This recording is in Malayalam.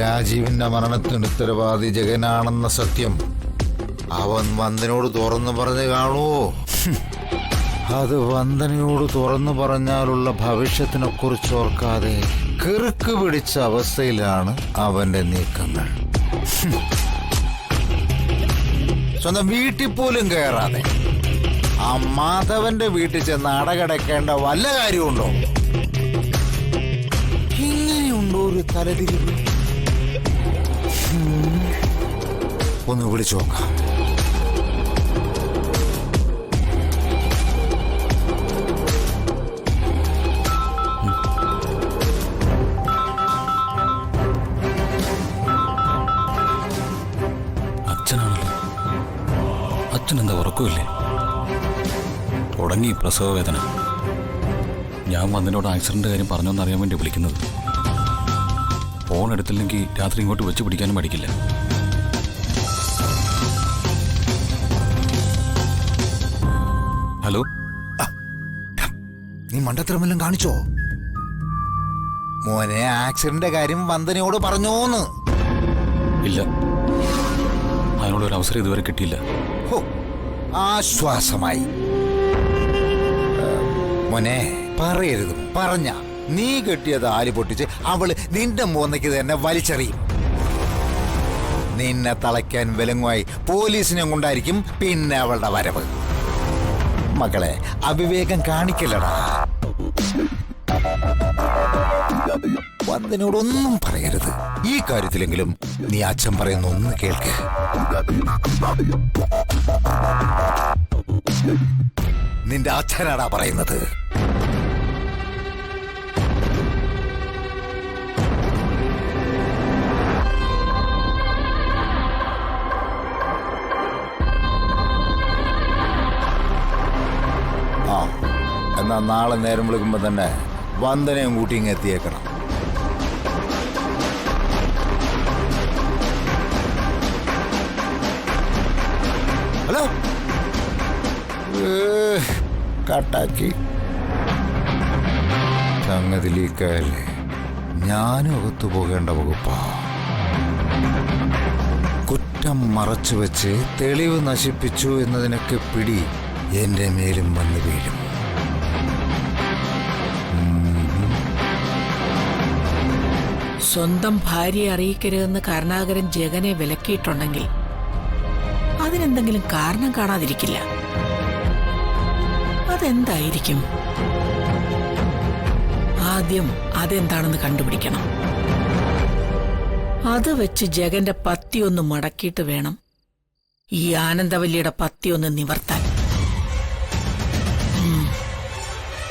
രാജീവിന്റെ മരണത്തിന് ഉത്തരവാദി ജഗനാണെന്ന സത്യം അവൻ വന്ദനോട് തുറന്നു പറഞ്ഞു കാണുവോ? അത് വന്ദനയോട് തുറന്നു പറഞ്ഞാലുള്ള ഭവിഷ്യത്തിനെ കുറിച്ച് ഓർക്കാതെ കിറുക്ക് പിടിച്ച അവസ്ഥയിലാണ് അവന്റെ നീക്കങ്ങൾ. സ്വന്തം വീട്ടിൽ പോലും കയറാതെ ആ മാധവന്റെ വീട്ടിൽ ചെന്ന് അടകടക്കേണ്ട വല്ല കാര്യമുണ്ടോ? ഇങ്ങനെയുണ്ടോ ഒരു തലതിരിവ്? ഒന്ന് വിളിച്ചു നോക്കാം. അച്ഛനാണല്ലോ. അച്ഛനെന്താ ഉറക്കമില്ലേ? തുടങ്ങി പ്രസവ വേദന. ഞാൻ വന്നതിനോട് ആക്സിഡന്റ് കാര്യം പറഞ്ഞോന്നറിയാൻ വേണ്ടി വിളിക്കുന്നത്. ഫോൺ എടുത്തില്ലെങ്കിൽ രാത്രി ഇങ്ങോട്ട് വെച്ച് പിടിക്കാനും പഠിക്കില്ല. ഹലോ, നീ മണ്ടത്തരമെല്ലാം കാണിച്ചോ? മോനെ ആക്സിഡന്റ് കാര്യം വന്ദനയോട് പറഞ്ഞോന്ന്? ഇല്ല, അതിനുള്ള അവസരം ഇതുവരെ കിട്ടിയില്ല. ആശ്വാസമായി. മോനെ പറയരുത്. പറഞ്ഞ നീ കെട്ടിയത് ആല് പൊട്ടിച്ച് അവള് നിന്റെ മോന്നയ്ക്ക് തന്നെ വലിച്ചെറിയും. നിന്നെ തളയ്ക്കാൻ വിലങ്ങുമായി പോലീസിനെ കൊണ്ടായിരിക്കും പിന്നെ അവളുടെ വരവ്. മക്കളെ, അവിവേകം കാണിക്കല്ലടാ. വന്ദനോടൊന്നും പറയരുത്. ഈ കാര്യത്തിലെങ്കിലും നീ അച്ഛൻ പറയുന്ന ഒന്ന് കേൾക്ക്. നിന്റെ അച്ഛനാടാ പറയുന്നത്. എന്നാ നാളെ നേരം വിളിക്കുമ്പോ തന്നെ വന്ദനയും കൂട്ടി ഇങ്ങ് എത്തിയേക്കണം. ഹലോ, കട്ടാക്കി സംഗതി ലീക്കായല്ലേ? ഞാനും അകത്തു പോകേണ്ട വകുപ്പാ. കുറ്റം മറച്ചു വെച്ച് തെളിവ് നശിപ്പിച്ചു എന്നതിനൊക്കെ പിടി എന്റെ മേലും വന്നു വീഴും. സ്വന്തം ഭാര്യയെ അറിയിക്കരുതെന്ന് കരുണാകരൻ ജഗനെ വിലക്കിയിട്ടുണ്ടെങ്കിൽ അതിനെന്തെങ്കിലും കാരണം കാണാതിരിക്കില്ല. അതെന്തായിരിക്കും? ആദ്യം അതെന്താണെന്ന് കണ്ടുപിടിക്കണം. അത് വെച്ച് ജഗന്റെ പത്തി ഒന്ന് മടക്കിയിട്ട് വേണം ഈ ആനന്ദവല്ലിയുടെ പത്തി ഒന്ന് നിവർത്താൻ.